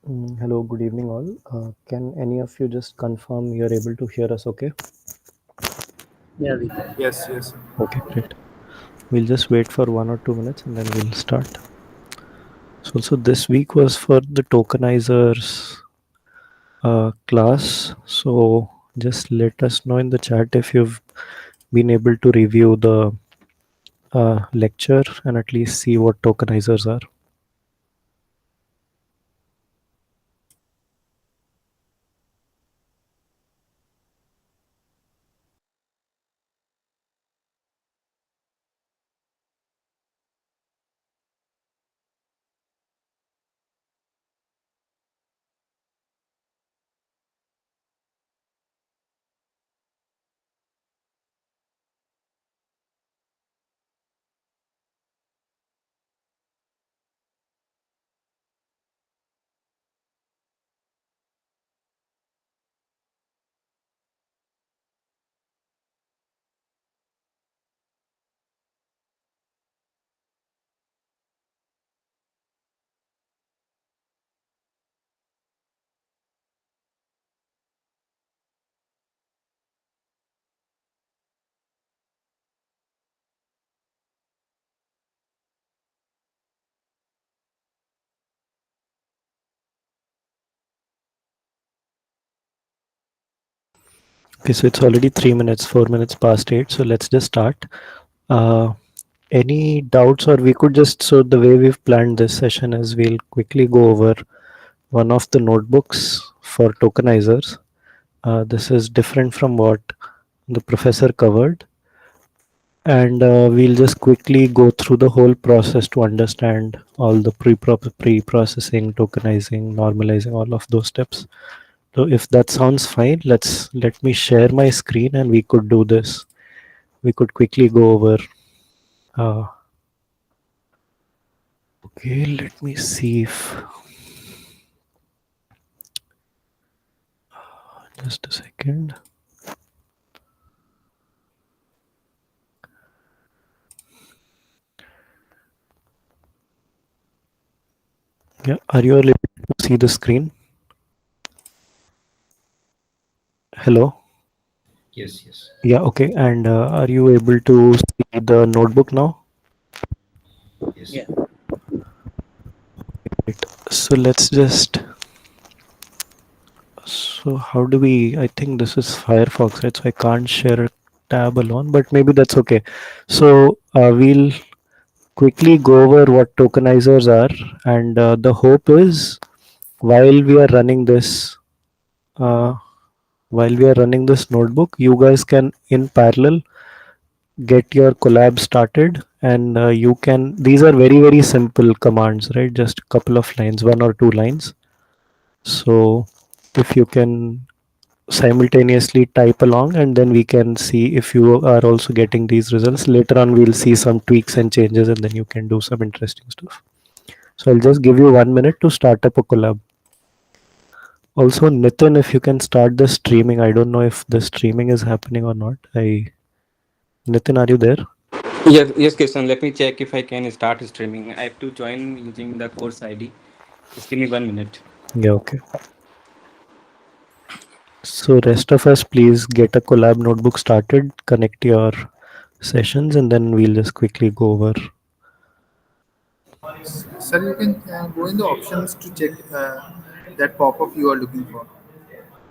Hello, good evening, all. Can any of you just confirm you're able to hear us okay? Yeah, we can. Yes, yes. Okay, great. We'll just wait for 1 or 2 minutes and then we'll start. So this week was for the tokenizers class. So just let us know in the chat if you've been able to review the lecture and at least see what tokenizers are. Okay, so it's already 3 minutes, 4 minutes past 8. So let's just start. Uh, any doubts, or we could just, so the way we've planned this session is we'll quickly go over one of the notebooks for tokenizers. This is different from what the professor covered, and we'll just quickly go through the whole process to understand all the pre-processing, tokenizing, normalizing, all of those steps. So if that sounds fine, let me share my screen and we could do this. We could quickly go over. Uh, okay, let me see if just a second. Yeah, are you all able to see the screen? Hello. Yes, yes. Yeah, okay. And are you able to see the notebook now? Yes. Yeah. Right. So let's just. So how do we? I think this is Firefox, right? So I can't share a tab alone, but maybe that's okay. So we'll quickly go over what tokenizers are, and the hope is while we are running this, uh, while we are running this notebook, you guys can in parallel get your collab started, and you can. These are very simple commands, right? Just a couple of lines, 1 or 2 lines. So if you can simultaneously type along, and then we can see if you are also getting these results. Later on we'll see some tweaks and changes, and then you can do some interesting stuff. So I'll just give you 1 minute to start up a collab. Also, Nitin, if you can start the streaming. I don't know if the streaming is happening or not. Nitin, are you there? Yes, yes, Kishan. Let me check if I can start streaming. I have to join using the course ID. Just give me 1 minute. Yeah, okay. So rest of us, please get a collab notebook started, connect your sessions, and then we'll just quickly go over. Sir, you can go in the options to check that pop-up you are looking for.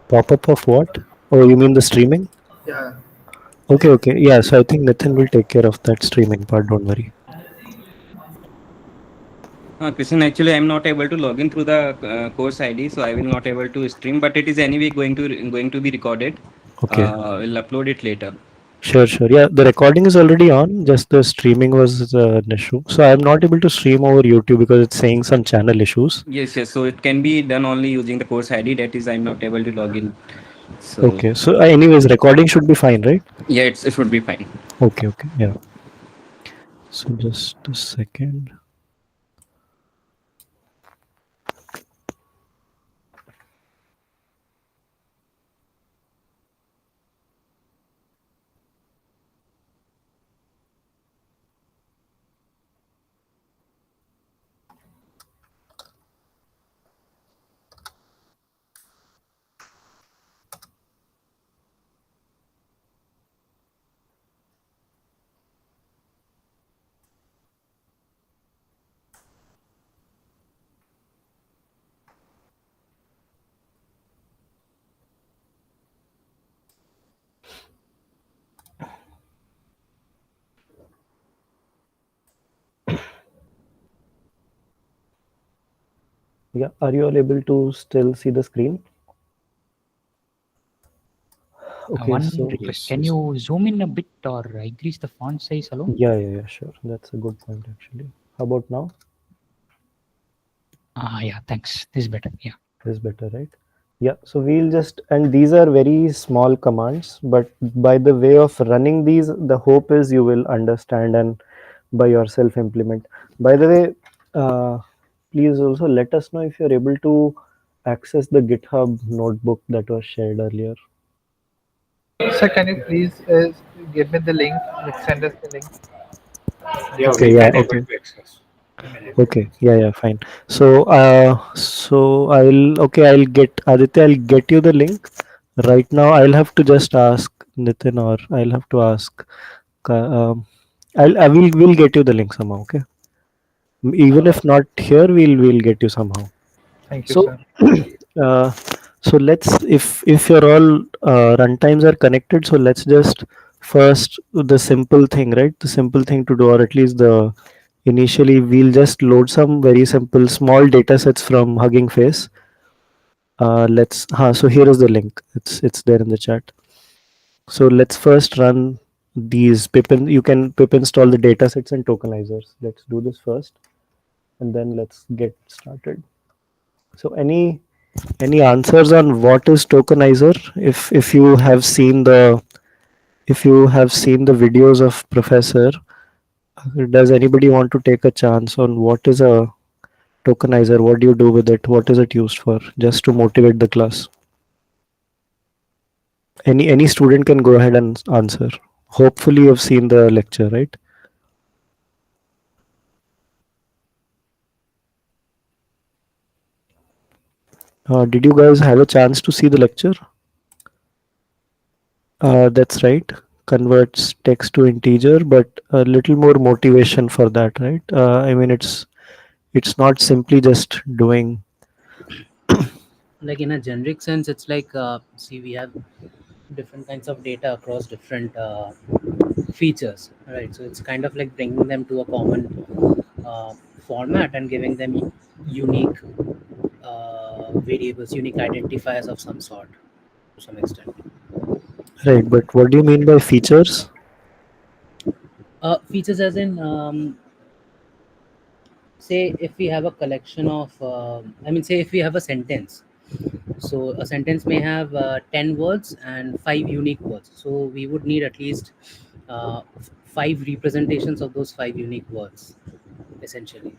Pop-up of what? Oh, you mean the streaming? Yeah. Okay, okay. Yeah, so I think Nathan will take care of that streaming part. Don't worry. Kishan, actually, I'm not able to log in through the course ID, so I will not able to stream. But it is anyway going to be recorded. Okay, We'll upload it later. sure, sure. Yeah, the recording is already on. Just the streaming was an issue. So I'm not able to stream over YouTube because it's saying some channel issues. Yes, yes. So it can be done only using the course ID. That is, I'm not able to log in. So Okay, so anyways, recording should be fine, right? yeah, it should be fine. Okay, okay. Yeah. So just a second. Yeah, are you all able to still see the screen? Okay, One so request. Yes, Can yes. you zoom in a bit or increase the font size alone? yeah, sure. That's a good point actually. How about now? Yeah, thanks. This is better. Yeah. Is better, right? Yeah, so we'll just, and these are very small commands, but by the way of running these, the hope is you will understand and by yourself implement. By the way, please also let us know if you're able to access the GitHub notebook that was shared earlier. Sir, can you please give me the link? Like, send us the link. Yeah, Okay, we yeah, can able okay. to access. We can able to Okay, access. yeah, fine. So I'll get Aditya, I'll get you the link. Right now, I'll have to just ask Nitin, or I'll have to ask. I will get you the link somehow. Okay, even if not here, we'll get you somehow. Thank you, So, sir. uh, so let's, if your all runtimes are connected, so let's just first the simple thing, right? The simple thing to do, or at least the initially, we'll just load some very simple small data sets from Hugging Face. So here is the link. It's there in the chat. So let's first run these you can pip install the data sets and tokenizers. Let's do this first, and then let's get started. So any answers on what is tokenizer? If you have seen the, if you have seen the videos of Professor, does anybody want to take a chance on what is a tokenizer? What do you do with it? What is it used for? Just to motivate the class. Any student can go ahead and answer. Hopefully you've seen the lecture, right? Did you guys have a chance to see the lecture? That's right. Converts text to integer, but a little more motivation for that, right? I mean, it's not simply just doing. Like in a generic sense, it's like see, we have different kinds of data across different features, right? So it's kind of like bringing them to a common format and giving them unique variables, unique identifiers of some sort to some extent. Right, but what do you mean by features? Features as in say if we have a collection of I mean, say if we have a sentence. So a sentence may have 10 words and 5 unique words. So we would need at least 5 representations of those 5 unique words, essentially.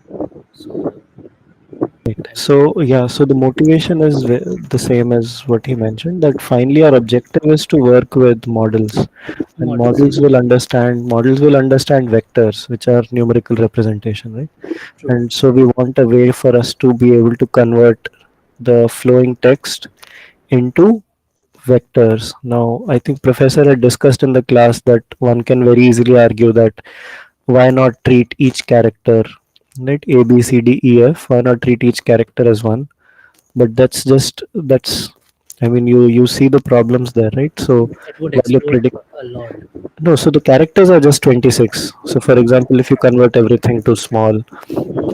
So, Right. I mean, So yeah, so the motivation is the same as what he mentioned, that finally our objective is to work with models, and models, yeah. models will understand vectors, which are numerical representation, right? True. And so we want a way for us to be able to convert the flowing text into vectors. Now, I think professor had discussed in the class that one can very easily argue that why not treat each character, right? A, B, C, D, E, F. Why not treat each character as one? But that's. I mean, you see the problems there, right? So It would while you explode predict, a lot. no, so the characters are just 26. So for example, if you convert everything to small,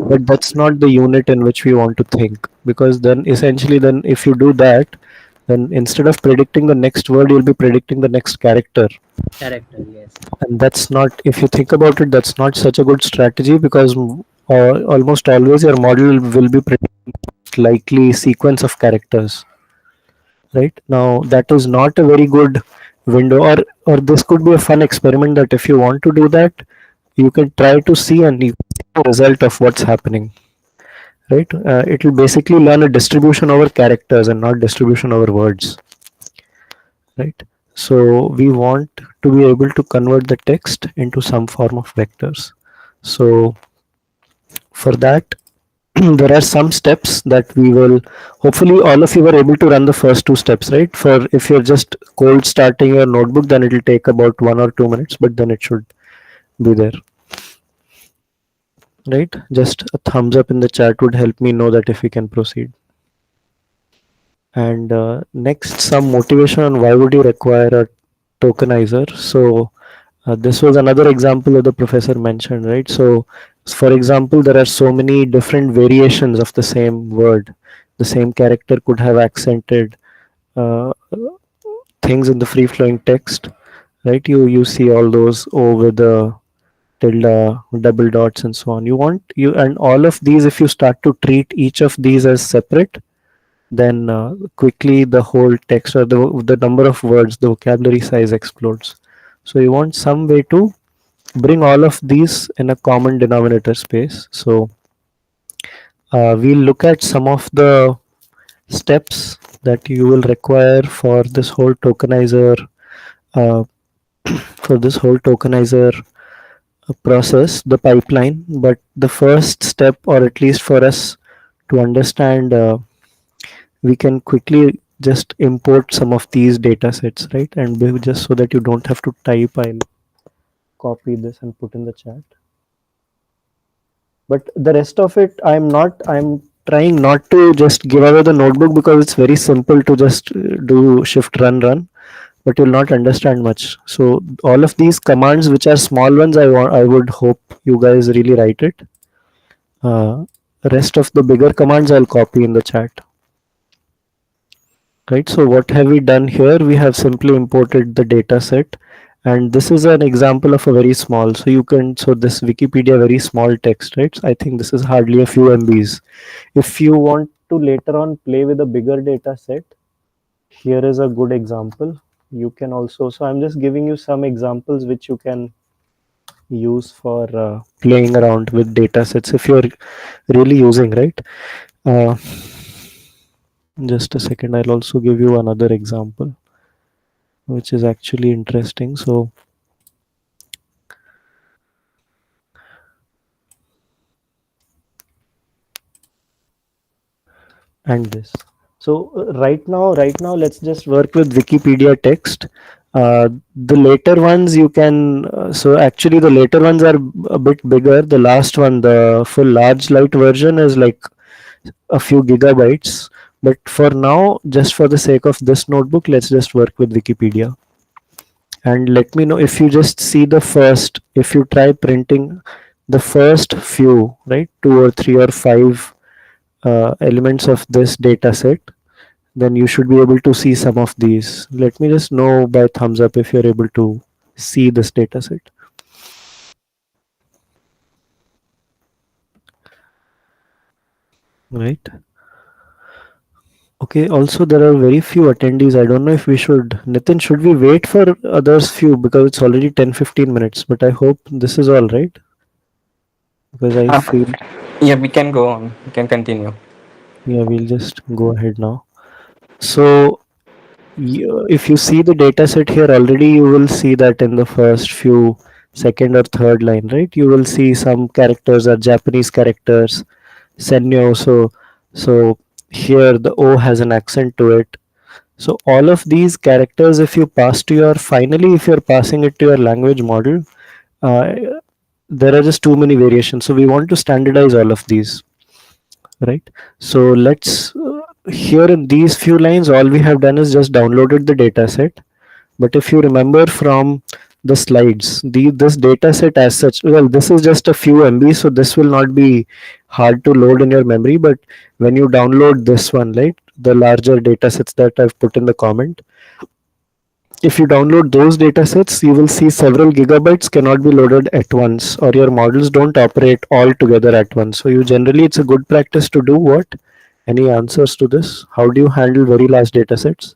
but that's not the unit in which we want to think, because then essentially, then if you do that, then instead of predicting the next word, you'll be predicting the next character, Character, yes. and that's not, if you think about it, that's not such a good strategy, because almost always your model will be predicting likely sequence of characters. Right now, that is not a very good window, or this could be a fun experiment that if you want to do that, you can try to see and you see the result of what's happening, right? It will basically learn a distribution over characters and not distribution over words, right? So we want to be able to convert the text into some form of vectors. So for that, there are some steps that we will, hopefully all of you were able to run the first two steps, right? For if you're just cold starting your notebook, then it will take about 1 or 2 minutes, but then it should be there, right? Just a thumbs up in the chat would help me know that if we can proceed. And next, some motivation on why would you require a tokenizer. So This was another example that the professor mentioned, right? So, for example, there are so many different variations of the same word. The same character could have accented uh, things in the free flowing text, right? You see all those O with the tilde, double dots, and so on. You want you and all of these. If you start to treat each of these as separate, then quickly the whole text or the number of words, the vocabulary size explodes. So you want some way to bring all of these in a common denominator space. So we'll look at some of the steps that you will require uh, for this whole tokenizer process, the pipeline. But the first step, or at least for us to understand, we can quickly just import some of these data sets, right? And just so that you don't have to type, I'll copy this and put in the chat. But the rest of it, I'm trying not to just give away the notebook because it's very simple to just do shift run, but you'll not understand much. So all of these commands, which are small ones, I would hope you guys really write it. Rest of the bigger commands I'll copy in the chat. Right, so what have we done here? We have simply imported the data set, and this is an example of a very small, so you can, so this Wikipedia very small text, right? So I think this is hardly a few MBs. If you want to later on play with a bigger data set, here is a good example. You can also, so I'm just giving you some examples which you can use for playing around with data sets if you're really using, right? uh, just a second, I'll also give you another example which is actually interesting. So and this, so right now let's just work with Wikipedia text. The later ones you can, so actually the later ones are a bit bigger. The last one, the full large light version, is like a few gigabytes. But for now, just for the sake of this notebook, let's just work with Wikipedia. And let me know if you just see the first, if you try printing the first few, right, two or three or five elements of this data set, then you should be able to see some of these. Let me just know by thumbs up if you're able to see this data set. Right. Okay, also there are very few attendees. I don't know if we should, Nitin, should we wait for others few because it's already 10-15 minutes, but I hope this is all right because I feel, Yeah, we can go on. We can continue. yeah, we'll just go ahead now. So if you see the data set here already, you will see that in the first few second or third line, right? You will see some characters are Japanese characters, Senyo. So here the O has an accent to it. So all of these characters, if you pass to your, finally, if you're passing it to your language model, uh, there are just too many variations. So we want to standardize all of these, right? So let's, here in these few lines, all we have done is just downloaded the data set. But if you remember from the slides, this data set as such, well, this is just a few MB, so this will not be hard to load in your memory. But when you download this one, right, the larger data sets that I've put in the comment, if you download those data sets, you will see several gigabytes cannot be loaded at once, or your models don't operate all together at once. So you generally, it's a good practice to do what? Any answers to this? How do you handle very large data sets?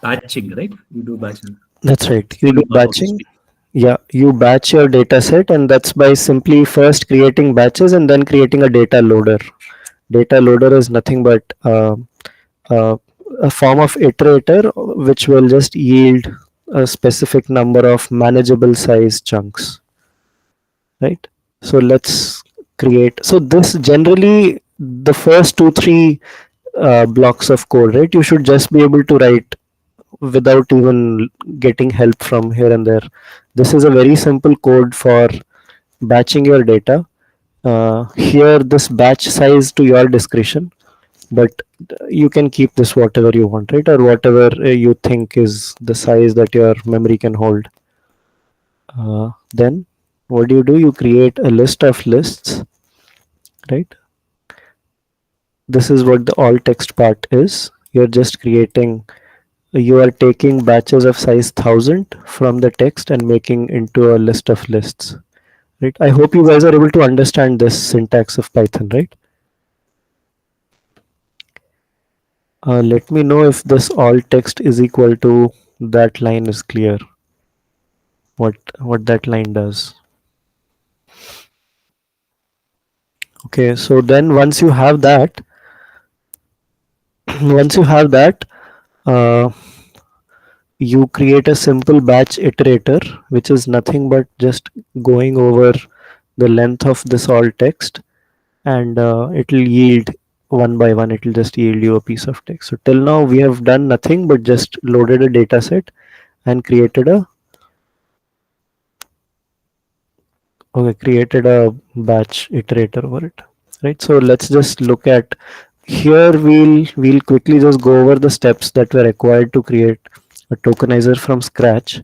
Batching, right? You do batching. That's right. You do Out of batching. Yeah, you batch your data set, and that's by simply first creating batches and then creating a data loader. Data loader is nothing but uh, a form of iterator which will just yield a specific number of manageable size chunks, right? So let's create, so this generally the first two three blocks of code, right, you should just be able to write without even getting help from here and there. This is a very simple code for batching your data. Here this batch size to your discretion. but you can keep this whatever you want, right? Or whatever you think is the size that your memory can hold. Then what do? You create a list of lists, right? This is what the all text part is. You're just creating, you are taking batches of size 1000 from the text and making into a list of lists, right? I hope you guys are able to understand this syntax of Python, right? Let me know if this all text is equal to that line is clear, what that line does. Okay, so then once you have that, once you have that, uh, you create a simple batch iterator, which is nothing but just going over the length of this all text, and it will yield one by one, it will just yield you a piece of text. So till now we have done nothing but just loaded a data set and created a batch iterator over it, right? So let's just look at here. We'll quickly just go over the steps that were required to create a tokenizer from scratch.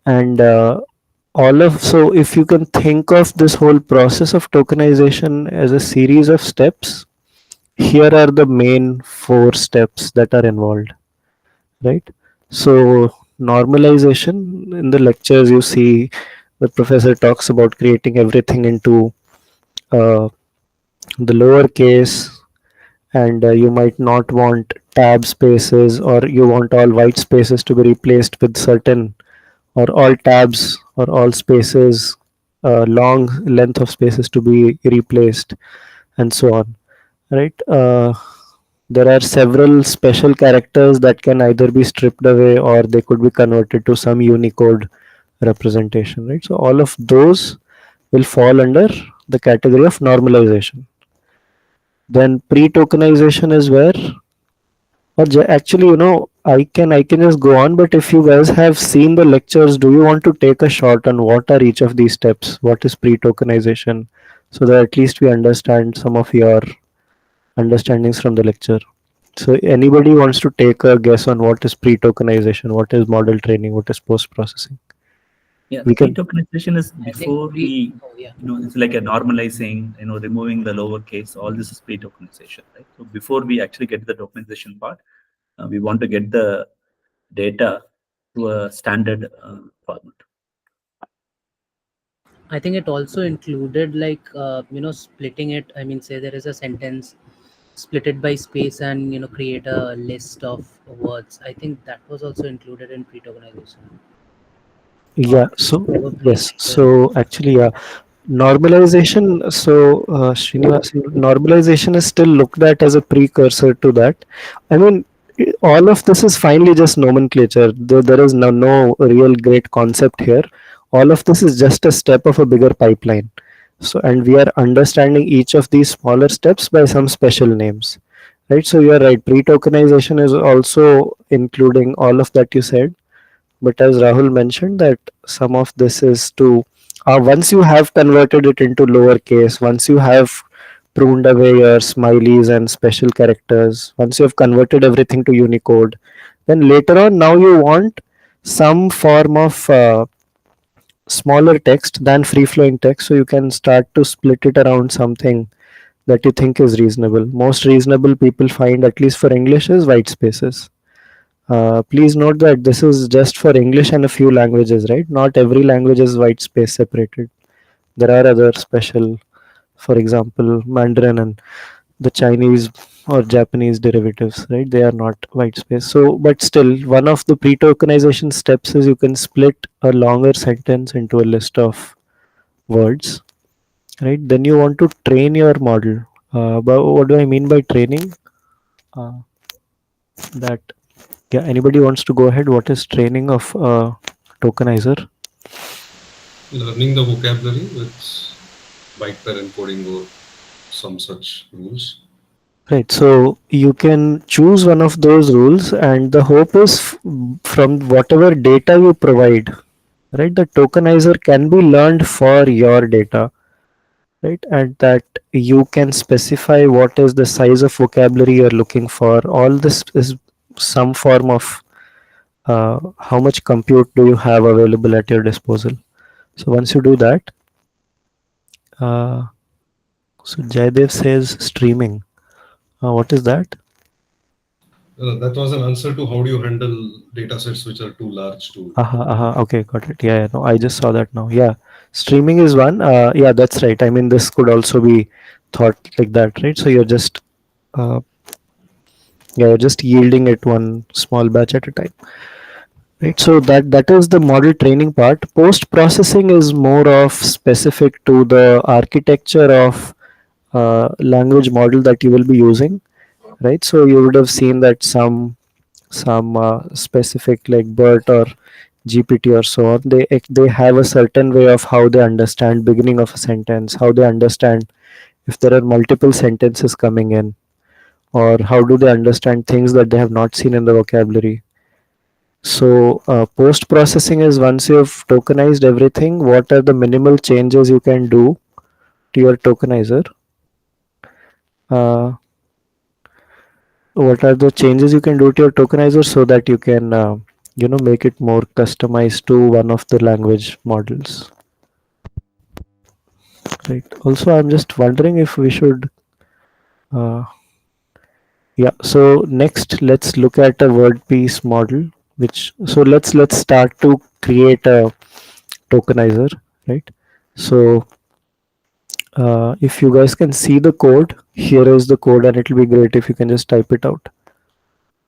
And all of so if you can think of this whole process of tokenization as a series of steps, here are the main four steps that are involved, right? So normalization, in the lectures you see the professor talks about creating everything into uh, the lowercase, and you might not want tab spaces, or you want all white spaces to be replaced with certain, or all tabs or all spaces, long length of spaces to be replaced, and so on, right? There are several special characters that can either be stripped away or they could be converted to some Unicode representation, right? So all of those will fall under the category of normalization. Then pre-tokenization is where, or actually, I can just go on, but if you guys have seen the lectures, do you want to take a shot on what are each of these steps? What is pre-tokenization? So that at least we understand some of your understandings from the lecture. So anybody wants to take a guess on what is pre-tokenization, what is model training, what is post-processing? Yeah, We can. pre-tokenization is I think before we, oh yeah. it's like a normalizing, removing the lowercase. All this is pre-tokenization, right? So before we actually get the tokenization part, we want to get the data to a standard format. I think it also included like splitting it. I mean, say there is a sentence, split it by space and create a list of words. I think that was also included in pre-tokenization. Yeah, Or so probably yes, the so actually, yeah, normalization. So, Srinivas, normalization is still looked at as a precursor to that. I mean, all of this is finally just nomenclature. There is no real great concept here. All of this is just a step of a bigger pipeline. So, and we are understanding each of these smaller steps by some special names, right? So, you are right. Pre-tokenization is also including all of that you said, but as Rahul mentioned, that some of this is to, once you have converted it into lowercase, once you have pruned away your smileys and special characters, once you have converted everything to Unicode, then later on, now you want some form of smaller text than free flowing text, so you can start to split it around something that you think is reasonable. Most reasonable people find, at least for English, is white spaces. Please note that this is just for English and a few languages, right? Not every language is white space separated. There are other special, for example, Mandarin and the Chinese or Japanese derivatives, right? They are not white space. So, but still, one of the pre-tokenization steps is you can split a longer sentence into a list of words, right? Then you want to train your model. But what do I mean by training? Uh, that Yeah, anybody wants to go ahead? What is training of tokenizer? Learning the vocabulary with byte pair encoding or some such rules. Right. So you can choose one of those rules, and the hope is from whatever data you provide, right? The tokenizer can be learned for your data. right? And that you can specify what is the size of vocabulary you're looking for. All this is some form of how much compute do you have available at your disposal. So once you do that, uh, so Jaidev says streaming. What is that? That was an answer to how do you handle data sets which are too large to. Okay, got it. Yeah, yeah, no, I just saw that now. Yeah, streaming is one. Yeah, that's right. I mean, this could also be thought like that, right? So uh, yeah, you're just yielding it one small batch at a time, right? So that is the model training part. Post processing is more of specific to the architecture of language model that you will be using, right? So you would have seen that some specific like BERT or GPT or so on, they have a certain way of how they understand beginning of a sentence, how they understand if there are multiple sentences coming in, or how do they understand things that they have not seen in the vocabulary. So post processing is once you've tokenized everything, what are the minimal changes you can do to your tokenizer? Uh, what are the changes you can do to your tokenizer so that you can make it more customized to one of the language models, right? Also, I'm just wondering if we should uh, yeah, so next let's look at a word piece model, which so let's start to create a tokenizer, right? So if you guys can see the code, here is the code, and it will be great if you can just type it out.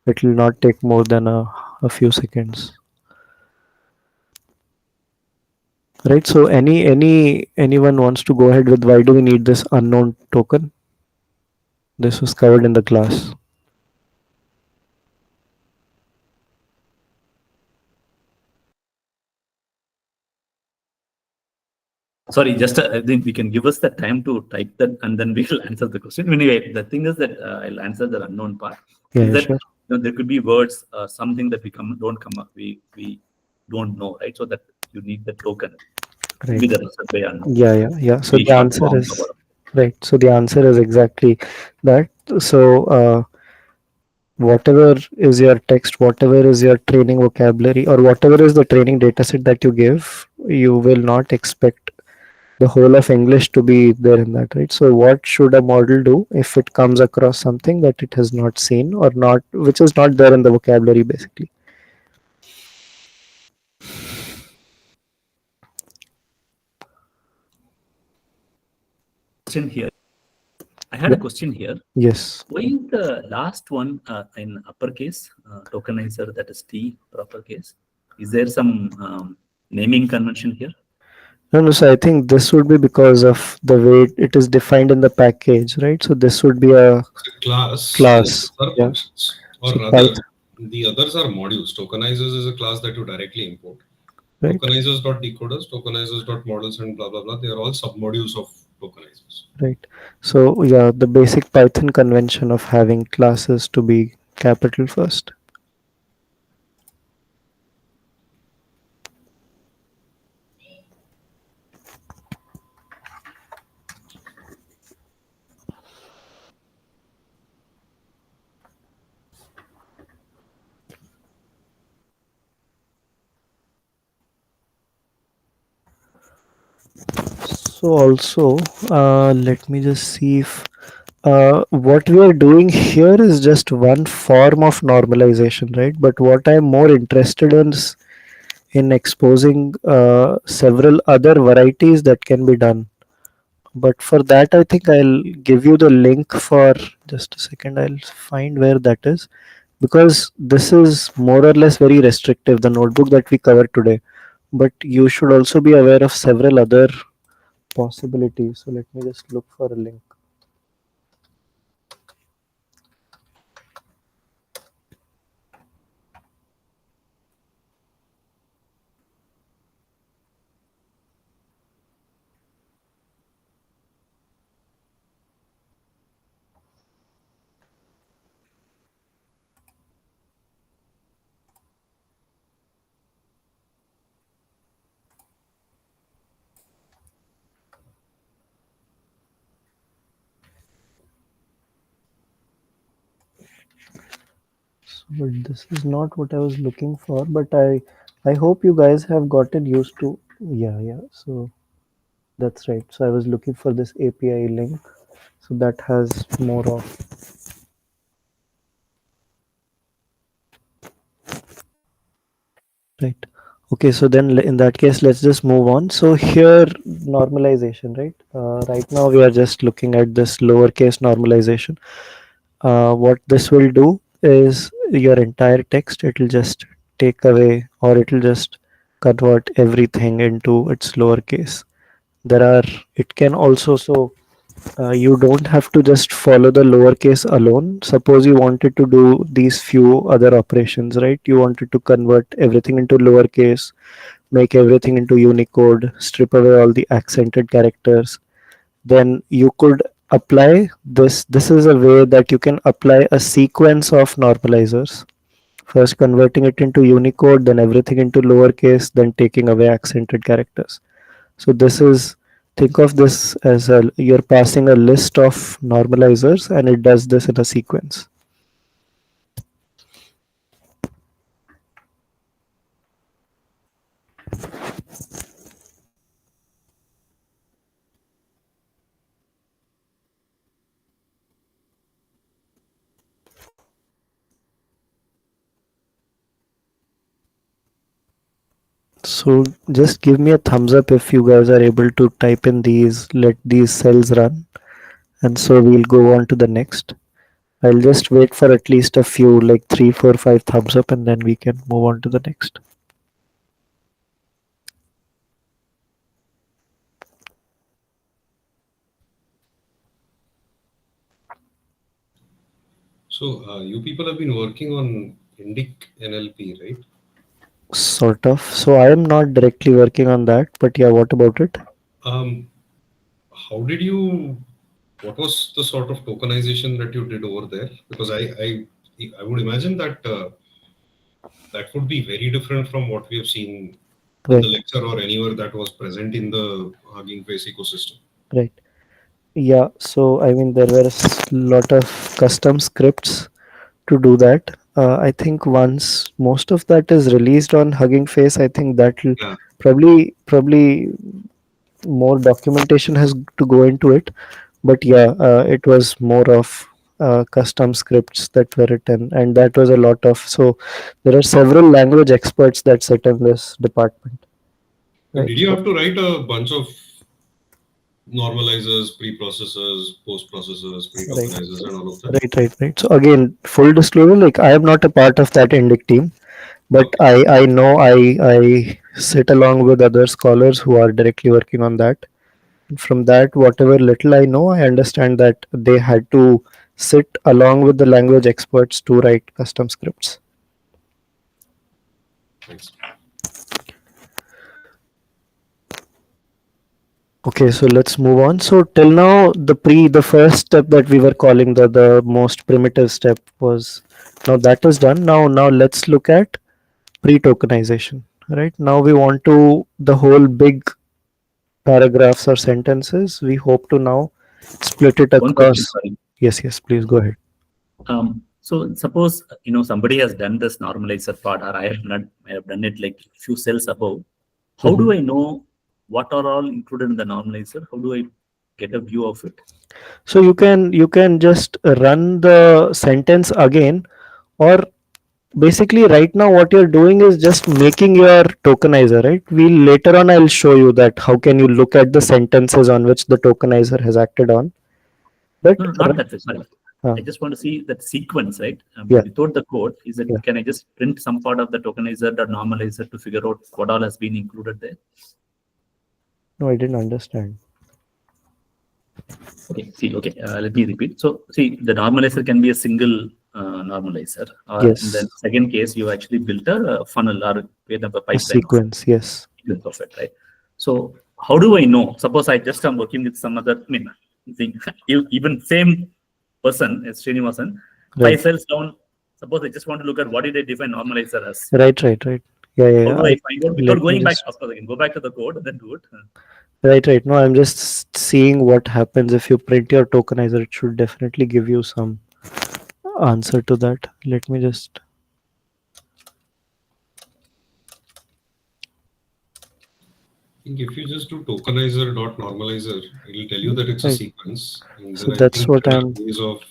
It will not take more than a few seconds, right? So anyone wants to go ahead with why do we need this unknown token? This was covered in the class. Sorry, just I think we can give us the time to type that and then we will answer the question. Anyway, the thing is that I'll answer the unknown part. Yeah, Is yeah, that sure. there could be words, something that don't come up, we don't know, right? So that you need the token. Right. Be the reason by unknown. Yeah, yeah, yeah. So Be the short answer form is or right. So the answer is exactly that. So whatever is your text, whatever is your training vocabulary, or whatever is the training dataset that you give, you will not expect the whole of English to be there in that, right? So what should a model do if it comes across something that it has not seen or not, which is not there in the vocabulary, basically? question here. I had a Yeah. question here. Yes. Why is the last one in uppercase, tokenizer, that is T proper case? Is there some naming convention here? No, no. So I think this would be because of the way it is defined in the package, right? So this would be a It's a class, the class. others are Yeah. functions. Or So rather, Python, the others are modules. Tokenizers is a class that you directly import. right? Tokenizers.decoders, tokenizers.models, and blah blah blah. They are all submodules of tokenizers. Right. So yeah, the basic Python convention of having classes to be capital first. So also, let me just see if what we are doing here is just one form of normalization, right? But what I'm more interested in is in exposing several other varieties that can be done. But for that, I think I'll give you the link for just a second. I'll find where that is, because this is more or less very restrictive, the notebook that we covered today. But you should also be aware of several other possibilities. So let me just look for a link. but this is not what I was looking for. But I hope you guys have gotten used to. Yeah, yeah. So that's right. So I was looking for this API link. So that has more of right. Okay, so then in that case, let's just move on. So here, normalization, right? Right now we are just looking at this lowercase normalization. What this will do is your entire text, it will just take away or it will just convert everything into its lowercase. There are, it can also, so you don't have to just follow the lowercase alone. Suppose you wanted to do these few other operations, right? You wanted to convert everything into lowercase, make everything into Unicode, strip away all the accented characters, then you could apply this. This is a way that you can apply a sequence of normalizers. First converting it into Unicode, then everything into lowercase, then taking away accented characters. So this is, think of this as a, you're passing a list of normalizers and it does this in a sequence. So just give me a thumbs up if you guys are able to type in these, let these cells run. And so we'll go on to the next. I'll just wait for at least a few, like 3, 4, 5 thumbs up, and then we can move on to the next. So you people have been working on Indic NLP, right? Sort of. So I am not directly working on that, but yeah, what about it? Um, how did you? What was the sort of tokenization that you did over there? Because I would imagine that that would be very different from what we have seen in the Right, lecture or anywhere that was present in the Hugging Face ecosystem. right. Yeah, so I mean, there were a lot of custom scripts to do that. I think once most of that is released on Hugging Face, I think that will Yeah. probably more documentation has to go into it. But yeah, it was more of custom scripts that were written, and that was a lot of. So there are several language experts that sit in this department, right? Did you So have to write a bunch of normalizers, pre-processors, post-processors, right, pre-tokenizers, so, and all of that? right. So again, full disclosure, like I am not a part of that Indic team, but Okay. I know I sit along with other scholars who are directly working on that. From that, whatever little I know, I understand that they had to sit along with the language experts to write custom scripts. Thanks. Okay, so let's move on. So till now, the first step that we were calling the most primitive step was, now that is done. Now let's look at pre-tokenization. Right now we want to, the whole big paragraphs or sentences. We hope to now split it One question, across. sorry. Yes, please go ahead. So suppose somebody has done this normalizer part, or I have done it like few cells above. How Mhm. do I know what are all included in the normalizer? How do I get a view of it? So you can just run the sentence again, or basically right now what you're doing is just making your tokenizer, right? We'll later on, I'll show you that how can you look at the sentences on which the tokenizer has acted on. But No, no, not that way. Sorry. uh, I just want to see that sequence, right? yeah, Without the code, is it, yeah, can I just print some part of the tokenizer or normalizer to figure out what all has been included there? no, I didn't understand. Okay, see, okay, let me repeat. So, see, the normalizer can be a single normalizer. In Yes, the second case, you actually built a funnel or create a a pipeline of sequence, yes. of it, right? So, how do I know? Suppose I just am working with some other, I mean, thing, even same person as Srinivasan, Right, 5 cells down. Suppose I just want to look at what did I define normalizer as? right. Yeah, yeah, How yeah. do I find out without Let me going back? just, Of course, I can go back to the code, then do it. right. No, I'm just seeing what happens if you print your tokenizer. It should definitely give you some answer to that. Let me just think if you just do tokenizer dot normalizer, it'll tell you that it's a Right. sequence, and So then I that's think what there are I'm ways of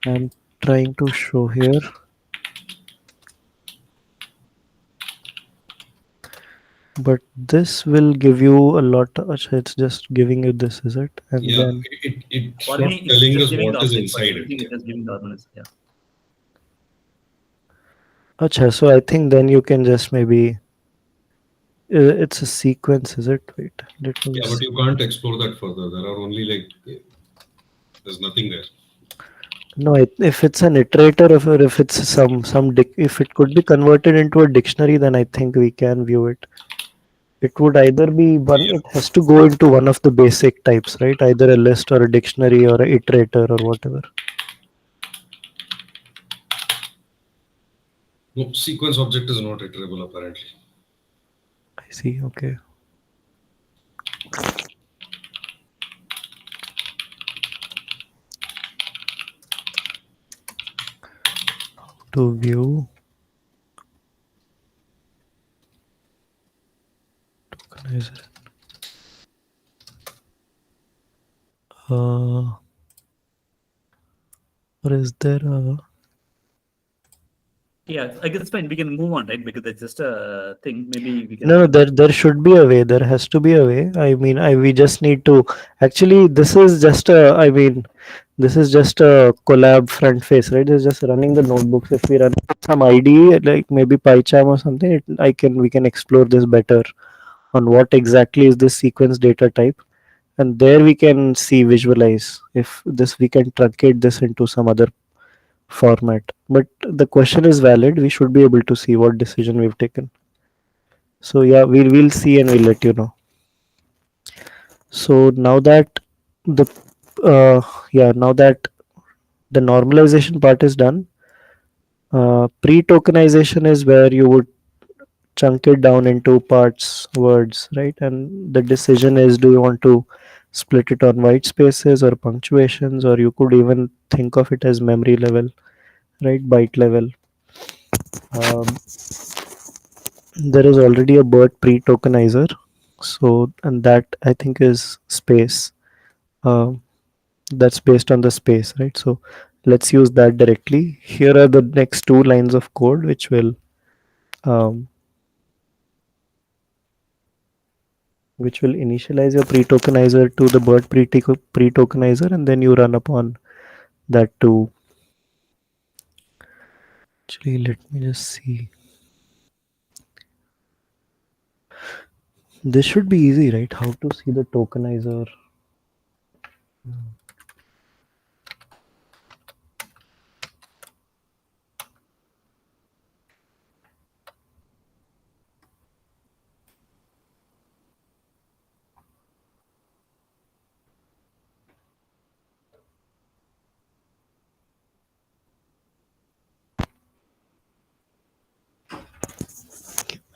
I'm trying to show here. But this will give you a lot. It's just giving you this, is it? And yeah, then it's For not me, it's telling just us giving what the is object, but inside everything it. is just giving the organizer. Yeah. acha, so I think then you can just maybe it's a sequence, is it? Wait, let me Yeah, but just you can't explore that further. There are only like there's nothing there. no. If it's an iterator, if it's if it could be converted into a dictionary, then I think we can view it. It would either be one. Yeah. It has to go into one of the basic types, right? Either a list or a dictionary or a iterator or whatever. No, sequence object is not iterable apparently. I see. Okay. To view tokenizer. Or is there a Yeah, I guess it's fine. We can move on, right? Because it's just a thing. Maybe we no, can. there should be a way. There has to be a way. I mean, we just need to actually. This is just a. I mean, this is just a collab front face, right? It's just running the notebooks. If we run some IDE like maybe PyCharm or something, we can explore this better on what exactly is this sequence data type, and there we can see visualize if this we can truncate this into some other format. But the question is valid. We should be able to see what decision we've taken. So yeah, we'll see and we'll let you know. So now that the now that the normalization part is done, pre-tokenization is where you would chunk it down into parts, words, right? And the decision is, do you want to split it on white spaces or punctuations, or you could even think of it as memory level, right? Byte level. Um, there is already a BERT pre-tokenizer, so and that I think is space. Um, that's based on the space, right? So let's use that directly. Here are the next two lines of code um, which will initialize your pre-tokenizer to the BERT pre-tokenizer, and then you run upon that too. Actually, let me just see. This should be easy, right? How to see the tokenizer.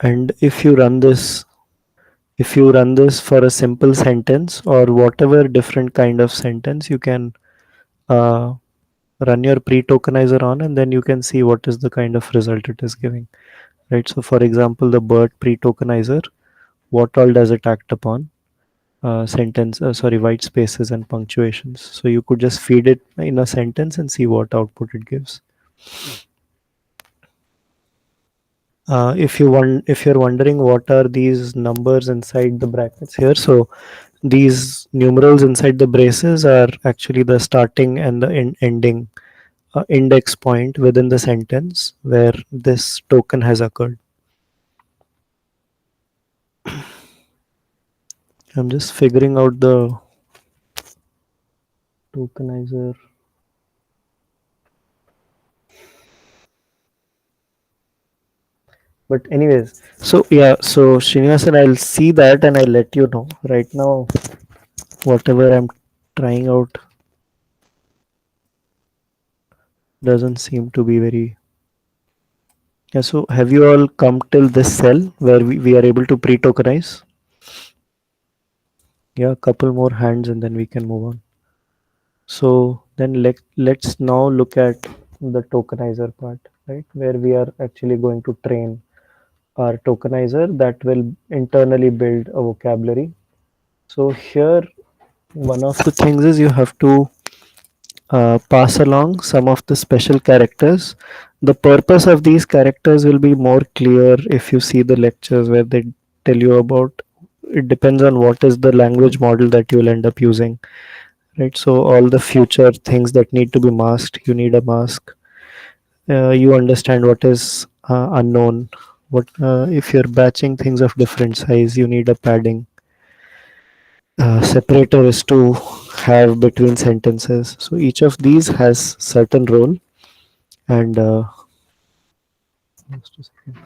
And if you run this for a simple sentence or whatever different kind of sentence, you can uh, run your pre-tokenizer on, and then you can see what is the kind of result it is giving, right? So for example, the BERT pre-tokenizer, what all does it act upon? White spaces and punctuations. So you could just feed it in a sentence and see what output it gives. If you're wondering what are these numbers inside the brackets here, so these numerals inside the braces are actually the starting and the ending index point within the sentence where this token has occurred. I'm just figuring out the tokenizer. But anyways, so yeah, so Srinivasan, I'll see that and I'll let you know. Right now, whatever I'm trying out doesn't seem to be very. Yeah, so have you all come till this cell where we are able to pre-tokenize? Yeah, a couple more hands and then we can move on. So then let's now look at the tokenizer part, right? Where we are actually going to train our tokenizer that will internally build a vocabulary. So here, one of the things is you have to pass along some of the special characters. The purpose of these characters will be more clear if you see the lectures where they tell you about. It depends on what is the language model that you will end up using, right? So all the future things that need to be masked, you need a mask. You understand what is unknown. What if you're batching things of different size, you need a padding. Separator is to have between sentences. So each of these has certain role, and just a second.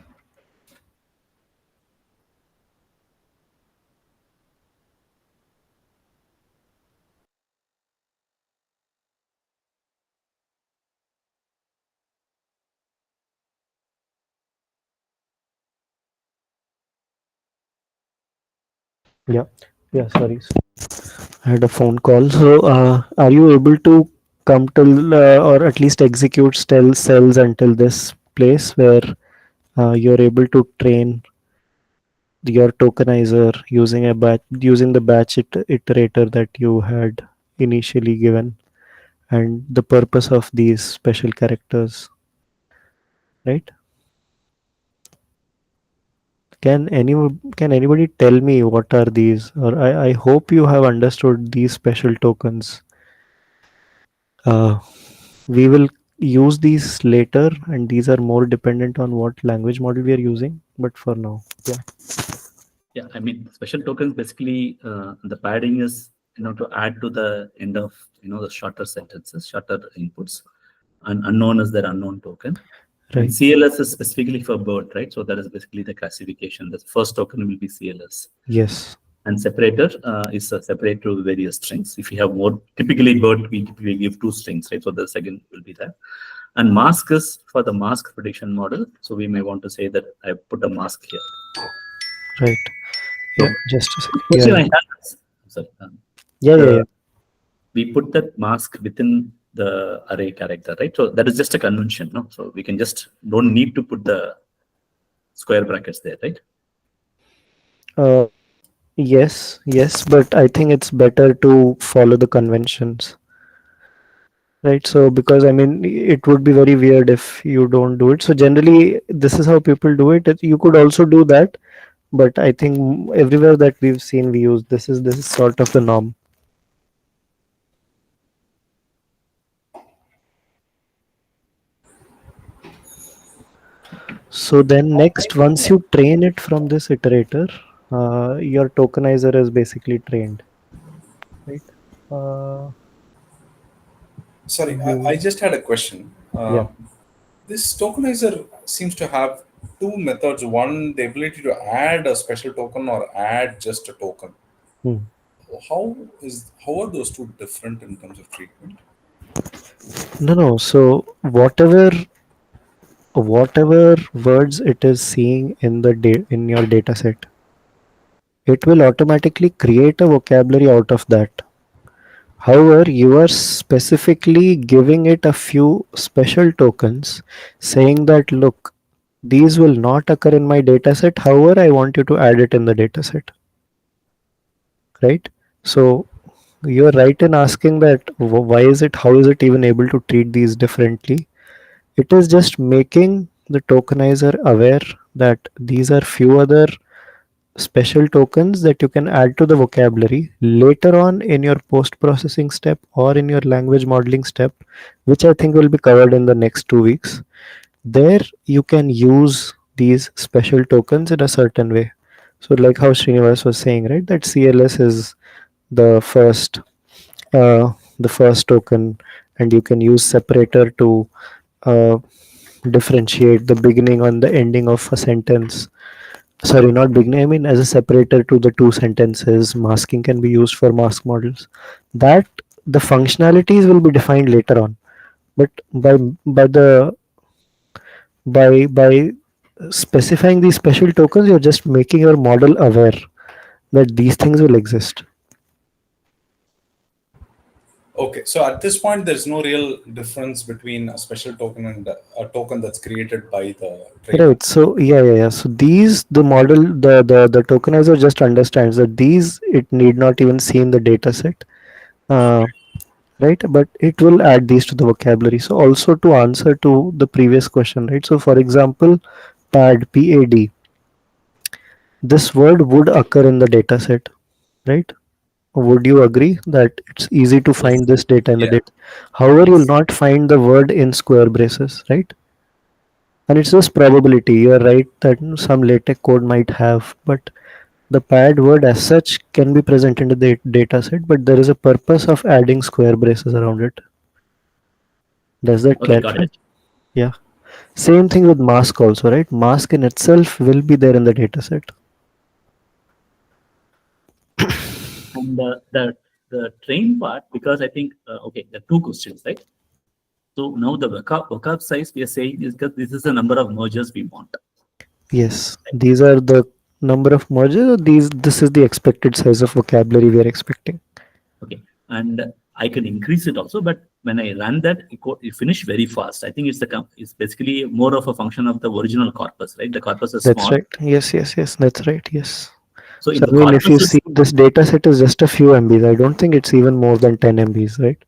Yeah, yeah. Sorry, I had a phone call. So, are you able to come till or at least execute cells until this place where you're able to train your tokenizer using using the batch iterator that you had initially given, and the purpose of these special characters, right? Can anybody tell me what are these? Or I hope you have understood these special tokens. Uh, we will use these later, and these are more dependent on what language model we are using. But for now, yeah, Yeah, I mean, special tokens basically the padding is to add to the end of the shorter sentences, shorter inputs, and unknown is their unknown token. And right. CLS is specifically for bird, right? So that is basically the classification. The first token will be CLS. Yes, And separator is separate to various strings. If you have more, typically bird, we typically give 2 strings, right? So the second will be that. And mask is for the mask prediction model. So we may want to say that I put a mask here. right. Yeah, So just a second. Yeah, question I yeah, have is, sorry, yeah, yeah, the yeah. we put that mask within the array character, right? So that is just a convention, no? So we can just don't need to put the square brackets there, right? Uh, yes, yes, but I think it's better to follow the conventions, right? So because I mean, it would be very weird if you don't do it. So generally, this is how people do it. You could also do that, but I think everywhere that we've seen, we use this is sort of the norm. So then next, once you train it from this iterator, your tokenizer is basically trained, right? Uh, Sorry, I you, just had a question. yeah. This tokenizer seems to have two methods. One, the ability to add a special token or add just a token. Hmm. How are those two different in terms of treatment? No, no. So whatever words it is seeing in in your data set, it will automatically create a vocabulary out of that. However, you are specifically giving it a few special tokens saying that look, these will not occur in my dataset. However, I want you to add it in the dataset, right? So you're right in asking that why is it, how is it even able to treat these differently? It is just making the tokenizer aware that these are few other special tokens that you can add to the vocabulary later on in your post processing step or in your language modeling step, which I think will be covered in the next 2 weeks. There you can use these special tokens in a certain way. So like how Srinivas was saying, right, that CLS is the first uh, the first token, and you can use separator to uh, differentiate the beginning and the ending of a sentence. Sorry, not beginning, I mean as a separator to the two sentences. Masking can be used for mask models. That the functionalities will be defined later on, but by specifying these special tokens, you're just making your model aware that these things will exist. Okay, so at this point, there's no real difference between a special token and a token that's created by the trainer. Right. So yeah. So these the model the tokenizer just understands that these it need not even see in the data set. Uh, right, but it will add these to the vocabulary. So also to answer to the previous question, right? So for example, pad, this word would occur in the data set, right? Would you agree that it's easy to Yes. find this data in the Yeah. data? However, you'll Yes. not find the word in square braces, right? And it's just probability. You're right that some LaTeX code might have, but the pad word as such can be present in the data set, but there is a purpose of adding square braces around it. Does that Okay, got clarify? it. Yeah. Same thing with mask also, right? Mask in itself will be there in the data set. And the train part, because I think okay, there are two questions, right? So now the vocab size we are saying is that this is the number of mergers we want. Yes, these are the number of mergers. Or these this is the expected size of vocabulary we are expecting. Okay, and I can increase it also, but when I run that, it finish very fast. I think it's basically more of a function of the original corpus, right? The corpus is That's small, right. Yes. That's right. Yes. so So in the I mean, if you corpus is see this data set is just a few MBs. I don't think it's even more than 10 MBs, right?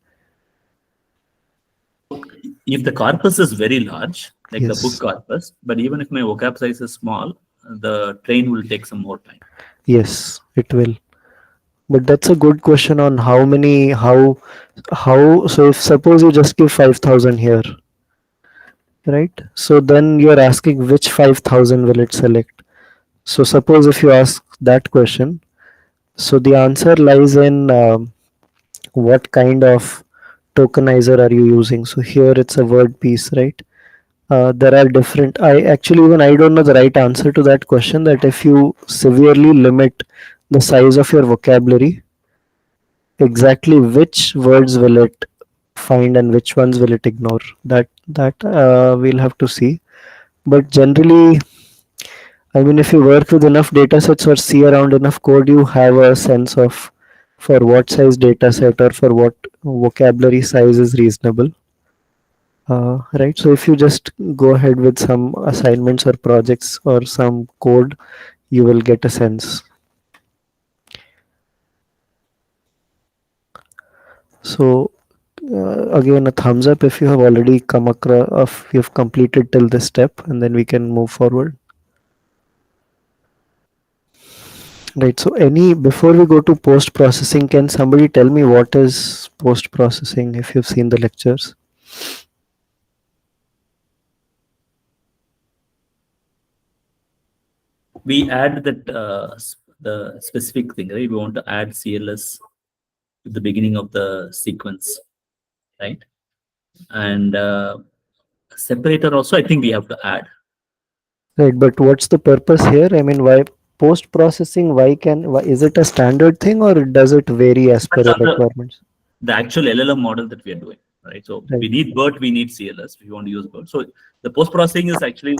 if the corpus is very large, like the book Yes. corpus, but even if my vocab size is small, the train will take some more time. Yes, it will. But that's a good question on how many, so if suppose you just give 5,000 here, right? So then you're asking which 5,000 will it select? So suppose if you ask that question, so the answer lies in what kind of tokenizer are you using? So here it's a word piece, right? There are different. I actually even I don't know the right answer to that question. That if you severely limit the size of your vocabulary, exactly which words will it find and which ones will it ignore? That we'll have to see. But generally, I mean, if you work with enough data sets or see around enough code, you have a sense of for what size data set or for what vocabulary size is reasonable. Right. So if you just go ahead with some assignments or projects or some code, you will get a sense. So again, a thumbs up if you have already come across, if you've completed till this step, and then we can move forward. Right. So any before we go to post processing, can somebody tell me what is post processing if you've seen the lectures? We add that the specific thing, right? We want to add CLS at the beginning of the sequence, right? And separator also, I think we have to add. Right. But what's the purpose here? I mean, why post processing? Why is it a standard thing or does it vary as per Depends your on requirements? the actual LLM model that we are doing, right? So Right. we need BERT, we need CLS if you want to use BERT. So the post processing is actually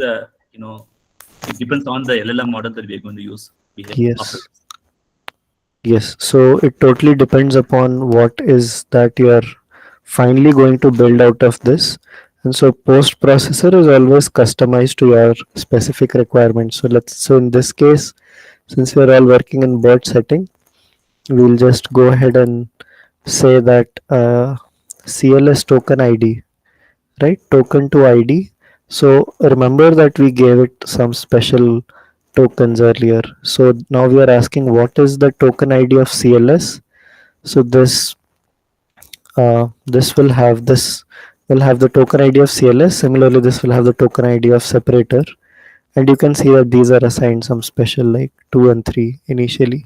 it depends on the LLM model that we are going to use after. Yes. Yes. So it totally depends upon what is that you are finally going to build out of this. And so post processor is always customized to your specific requirements. So in this case, since we are all working in BERT setting, we'll just go ahead and say that CLS token ID, right? Token to ID. So remember that we gave it some special tokens earlier. So now we are asking what is the token ID of CLS. So this will have the token ID of CLS. Similarly, this will have the token ID of separator. And you can see that these are assigned some special like 2 and 3 initially.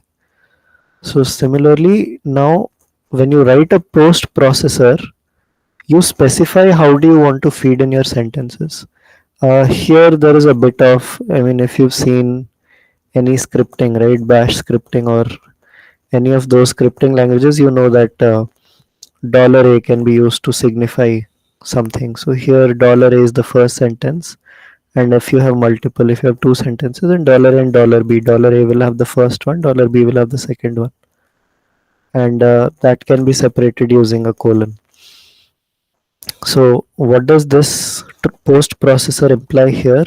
So similarly, now when you write a post processor, you specify how do you want to feed in your sentences. Here there is a bit of, I mean, if you've seen any scripting, right, bash scripting or any of those scripting languages, you know that $A can be used to signify something. So here $A is the first sentence, and if you have multiple, if you have two sentences, then $A and $B, $A will have the first one, $B will have the second one. and that can be separated using a colon. So what does this post processor imply here?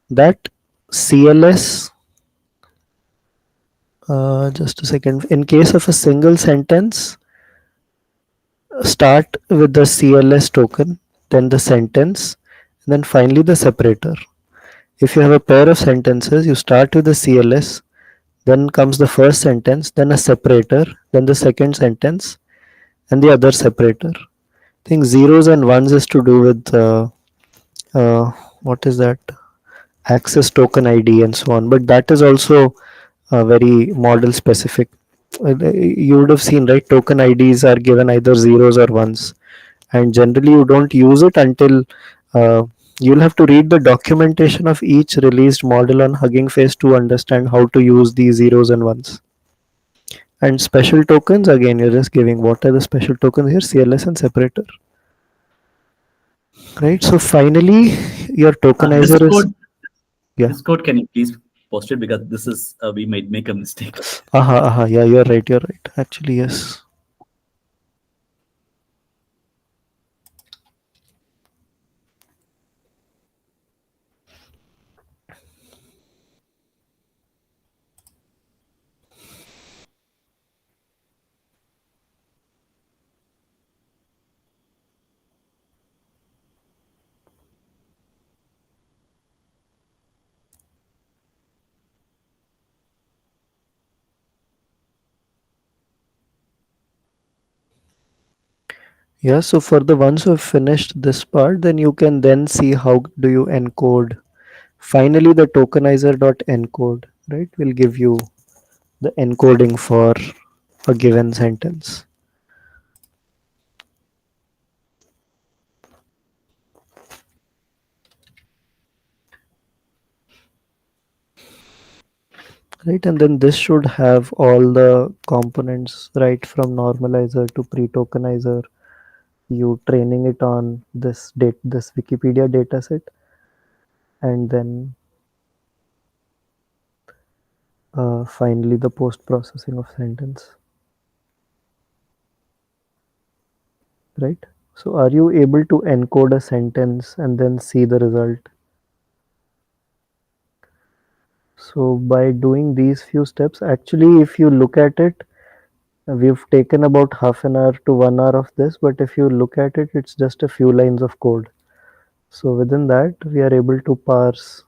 That CLS, just a second, in case of a single sentence, start with the CLS token, then the sentence, and then finally the separator. If you have a pair of sentences, you start with the CLS, then comes the first sentence, then a separator, then the second sentence, and the other separator. I think zeros and ones is to do with uh, what is that? Access token ID and so on. But that is also very model specific. You would have seen, right? Token IDs are given either zeros or ones, and generally you don't use it until uh, you'll have to read the documentation of each released model on Hugging Face to understand how to use these zeros and ones. And special tokens, again, you're just giving what are the special tokens here, CLS and separator, right? So finally, your This tokenizer is, code, yeah. this code, can you please post it, because this is we might make a mistake. Yeah, you're right. Actually, yes. Yeah, so for the ones who have finished this part, then you can then see how do you encode. Finally, the tokenizer.encode, right, will give you the encoding for a given sentence, right? And then this should have all the components, right, from normalizer to pre-tokenizer, you training it on this Wikipedia dataset, and then finally the post-processing of sentence, right? So are you able to encode a sentence and then see the result? So by doing these few steps, actually, if you look at it, we've taken about half an hour to 1 hour of this, but if you look at it, it's just a few lines of code. So within that, we are able to parse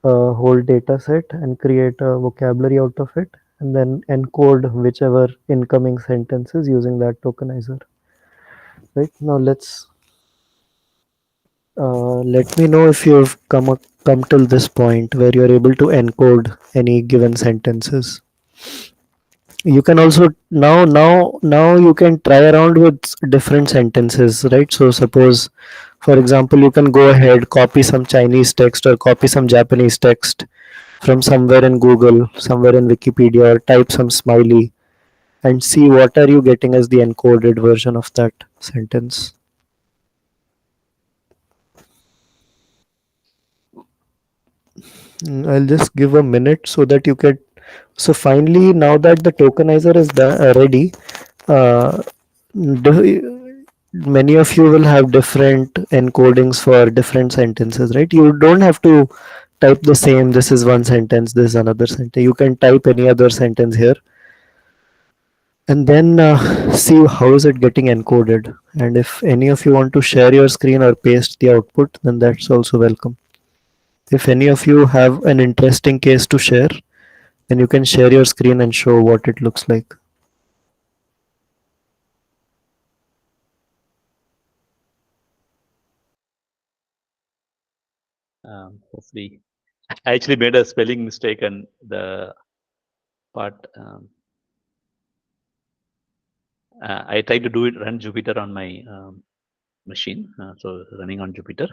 a whole data set and create a vocabulary out of it, and then encode whichever incoming sentences using that tokenizer. Right now, let me know if you've come till this point where you're able to encode any given sentences. You can also now you can try around with different sentences, right? So suppose, for example, you can go ahead, copy some Chinese text or copy some Japanese text from somewhere in Google, somewhere in Wikipedia, or type some smiley and see what are you getting as the encoded version of that sentence. I'll just give a minute so that you can. So finally, now that the tokenizer is ready, uh, many of you will have different encodings for different sentences, right? You don't have to type the same. This is one sentence. This is another sentence. You can type any other sentence here, and then see how is it getting encoded. And if any of you want to share your screen or paste the output, then that's also welcome. If any of you have an interesting case to share, then you can share your screen and show what it looks like. Hopefully, I actually made a spelling mistake, and the part I tried to do it run Jupyter on my machine, so running on Jupyter.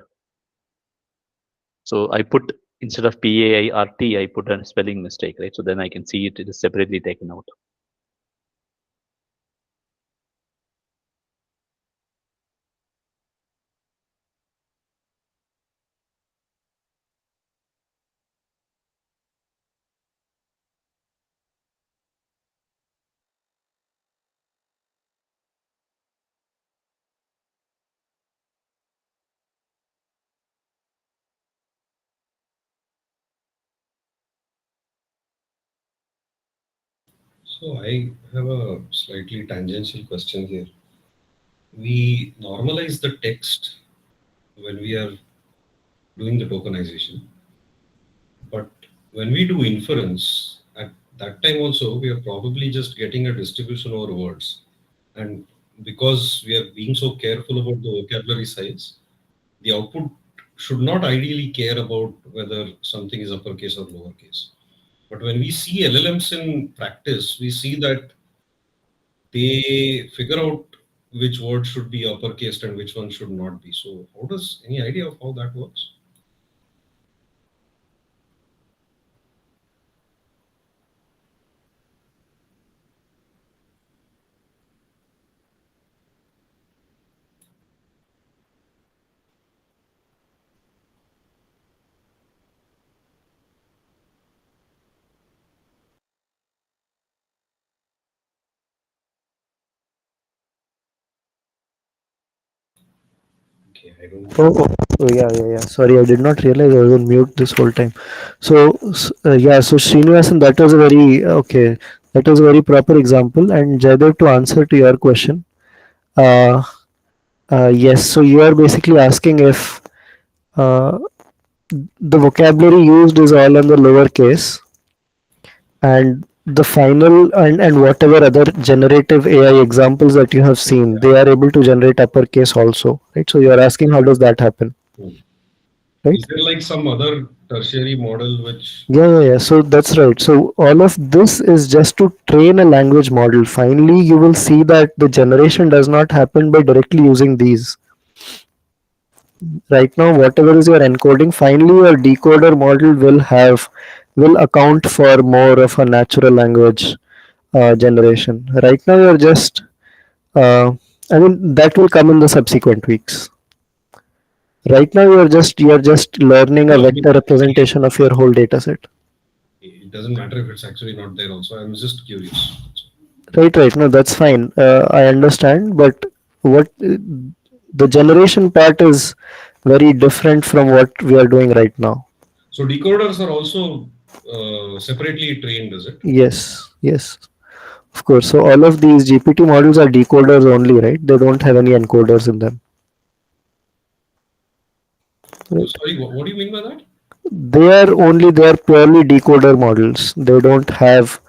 So I put, instead of PAIRT, I put a spelling mistake, right? So then I can see it is separately taken out. So I have a slightly tangential question here. We normalize the text when we are doing the tokenization, but when we do inference, at that time also, we are probably just getting a distribution over words. And because we are being so careful about the vocabulary size, the output should not ideally care about whether something is uppercase or lowercase. But when we see LLMs in practice, we see that they figure out which word should be uppercase and which one should not be. So, how does any idea of how that works? Okay, I don't. Yeah. Sorry, I did not realize I was on mute this whole time. So Srinivasan, that was a very okay. That was a very proper example. And Jaidev, to answer to your question, uh, yes. So you are basically asking if uh, the vocabulary used is all in the lower case, and the final and whatever other generative AI examples that you have seen, they are able to generate uppercase also, right? So you are asking how does that happen, Hmm. right? Is there like some other tertiary model which? Yeah. So that's right. So all of this is just to train a language model. Finally, you will see that the generation does not happen by directly using these. Right now, whatever is your encoding, finally your decoder model will account for more of a natural language generation. Right now, you're just I mean that will come in the subsequent weeks. Right now, you're just learning a No, I mean, vector actually, representation of your whole data set. it doesn't matter if it's actually not there. Also, I'm just curious. Right. No, that's fine. I understand, but what the generation part is very different from what we are doing right now. So decoders are also separately trained, is it? Yes, of course. So all of these GPT models are decoders only, right? They don't have any encoders in them, right? Sorry, what do you mean by that? They are purely decoder models. They don't have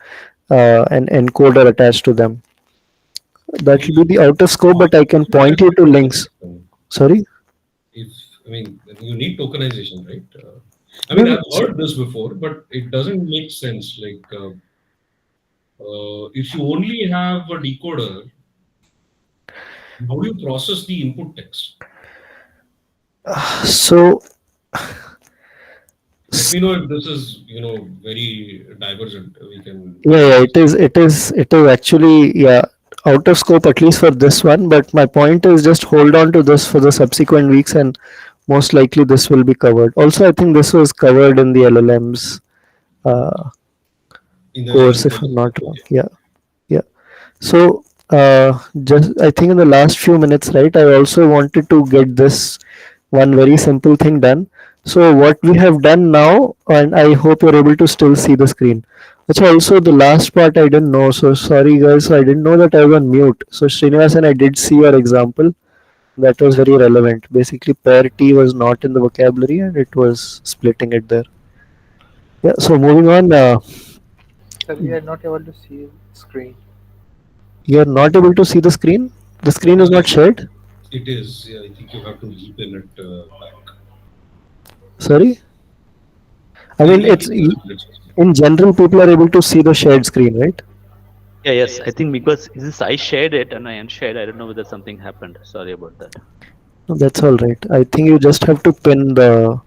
an encoder attached to them. That will be the out of scope, but I can point you to links. Sorry? If I mean, you need tokenization, right? I No, mean, no. I've heard this before, but it doesn't make sense. Like, if you only have a decoder, how do you process the input text? So, Let me know if this is, very divergent. We can yeah, discuss. it is actually, yeah, out of scope at least for this one. But my point is just hold on to this for the subsequent weeks, and most likely this will be covered. Also, I think this was covered in the LLMs uh, In the course, LLM if I'm course. not wrong. Okay. Yeah. So, just I think in the last few minutes, right, I also wanted to get this one very simple thing done. So, what we have done now, and I hope you're able to still see the screen. That's also the last part I didn't know. So, sorry guys, I didn't know that I was on mute. So, Srinivasan, I did see your example. That was very relevant. Basically, pair T was not in the vocabulary and it was splitting it there. Yeah, so moving on, Sir, we are not able to see screen. you're not able to see the screen. The screen is not shared. It is. Yeah, I think you have to repin it back. Sorry. I mean, Maybe it's it doesn't glitch or something. in general, people are able to see the shared screen, right? Yeah, yes. I think because since I shared it and I unshared, I don't know whether something happened. Sorry about that. No, that's all right. I think you just have to pin the.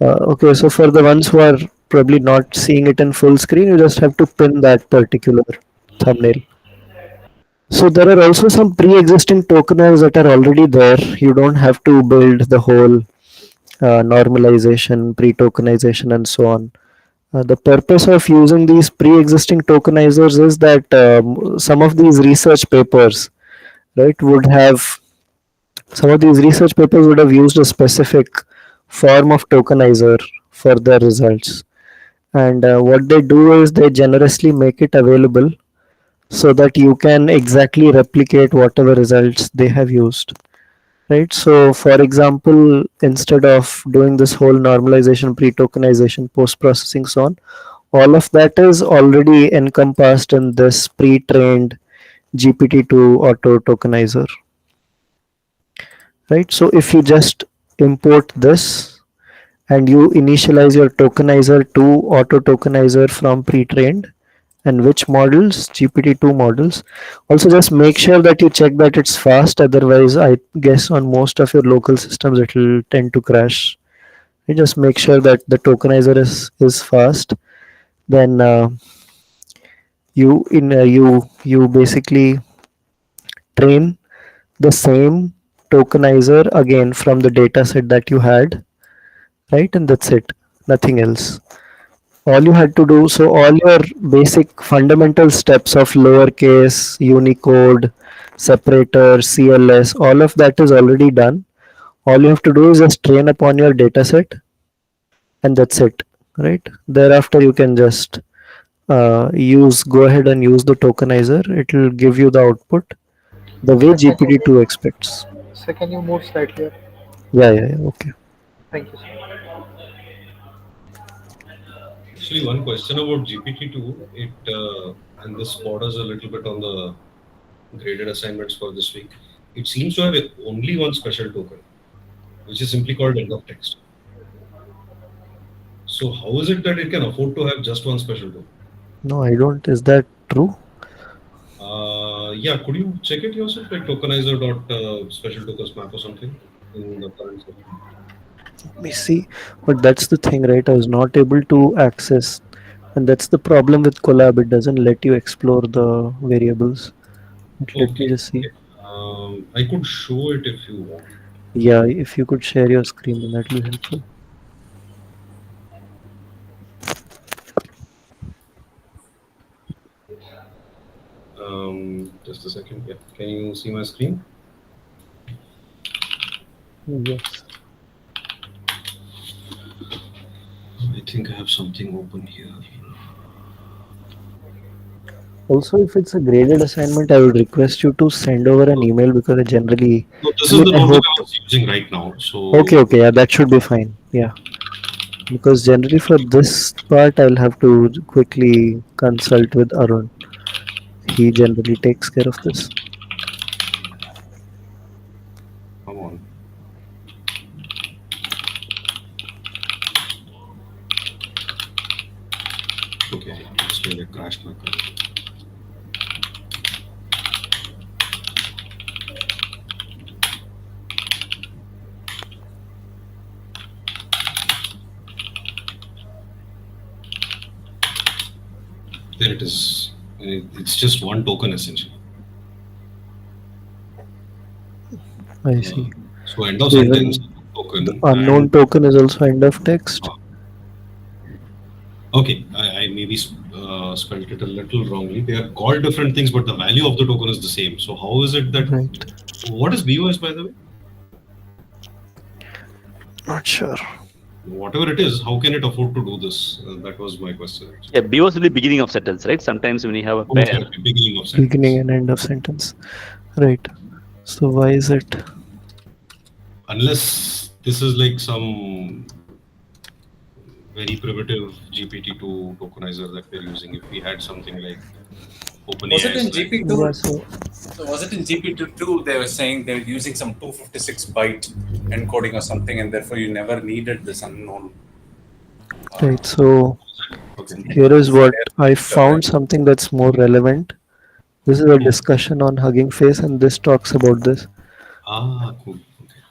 Okay, so for the ones who are probably not seeing it in full screen, you just have to pin that particular thumbnail. So there are also some pre-existing tokeners that are already there. You don't have to build the whole normalization, pre-tokenization, and so on. The purpose of using these pre-existing tokenizers is that some of these research papers, right, would have some of these research papers would have used a specific form of tokenizer for their results. And what they do is they generously make it available so that you can exactly replicate whatever results they have used, right? So for example, instead of doing this whole normalization, pre-tokenization, post-processing, so on, all of that is already encompassed in this pre-trained GPT-2 auto tokenizer, right? So if you just import this and you initialize your tokenizer to auto tokenizer from pre-trained, and which models, GPT-2 models, also just make sure that you check that it's fast, otherwise I guess on most of your local systems it will tend to crash. You just make sure that the tokenizer is fast. Then you basically train the same tokenizer again from the data set that you had, right? And that's it, nothing else. All you had to do, so all your basic fundamental steps of lowercase, Unicode, separator, CLS, all of that is already done. All you have to do is just train upon your data set, and that's it, right? Thereafter you can just go ahead and use the tokenizer. It will give you the output the way GPT-2 expects. So can you move slightly up? Yeah, okay. Thank you, sir. Actually, one question about GPT-2, and this borders a little bit on the graded assignments for this week. It seems to have only one special token, which is simply called end of text. So how is it that it can afford to have just one special token? No, I don't. Is that true? Yeah, could you check it yourself, like tokenizer dot special tokens map or something in the current session? Let me see. But that's the thing, right? I was not able to access, and that's the problem with collab. It doesn't let you explore the variables. But let me Okay, just see. okay. I could show it if you want. Yeah, if you could share your screen, then that will be helpful. Just a second. Yeah, can you see my screen? Yes. I think I have something open here. Also, if it's a graded assignment, I would request you to send over an email because I generally, No, this I is mean, the I notebook hope. I was using right now. Okay, So okay, yeah, that should be fine. Yeah, because generally for this part, I'll have to quickly consult with Arun. He generally takes care of this. come on. Okay, it's like a crash my computer. There it is. It's just one token essentially. I see. So end of So sentence even the token and unknown token is also end of text. okay, I maybe spelled it a little wrongly. They are called different things, but the value of the token is the same. So how is it that Right. what is BOS by the way? Not sure. Whatever it is, how can it afford to do this? That was my question actually. Yeah, B was the beginning of sentence, right? Sometimes when you have a Okay, pair, okay, beginning of sentence. Beginning and end of sentence. Right. So why is it? Unless this is like some very primitive GPT-2 tokenizer that we're using. If we had something like Was it OpenAI in slash Yeah. GP2? So was it in GP2 they were saying they were using some 256 byte encoding or something, and therefore you never needed this unknown. Right. So okay. here is what I found, something that's more relevant. This is a discussion on Hugging Face, and this talks about this. Ah, cool. Okay.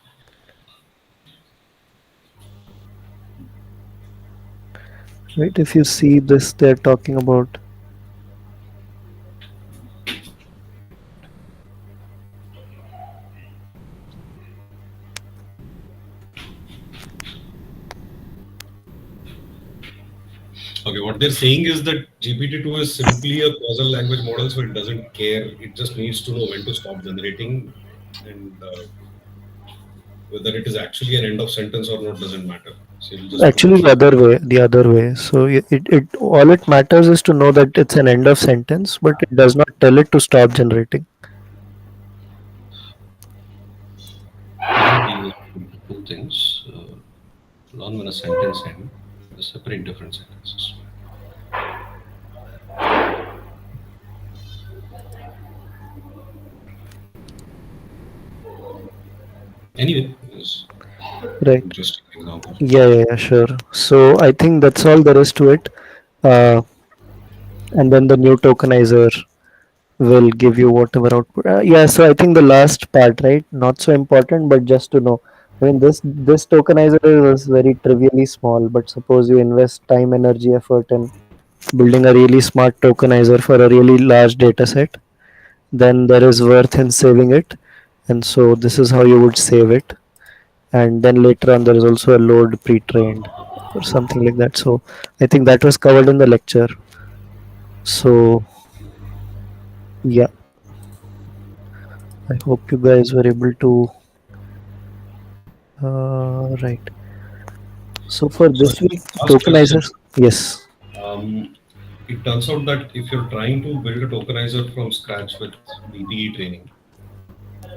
Right. If you see this, they're talking about. Okay, what they're saying is that GPT-2 is simply a causal language model, so it doesn't care. It just needs to know when to stop generating, and whether it is actually an end of sentence or not doesn't matter. So it'll just Actually, protect you. the other way. So it all it matters is to know that it's an end of sentence, but it does not tell it to stop generating. Maybe two things. Learn when a sentence ends. Separate different sentences. Anyway, it's Right. interesting example. Yeah, sure. So I think that's all there is to it. Uh, and then the new tokenizer will give you whatever output. Yeah, so I think the last part, right? Not so important, but just to know. I mean, this tokenizer was very trivially small, but suppose you invest time, energy, effort in building a really smart tokenizer for a really large data set, then there is worth in saving it. And so this is how you would save it. And then later on, there is also a load pre-trained or something like that. So I think that was covered in the lecture. So yeah, I hope you guys were able to. Right. So for So this week, last question. tokenizers. Yes. It turns out that if you're trying to build a tokenizer from scratch with BPE training,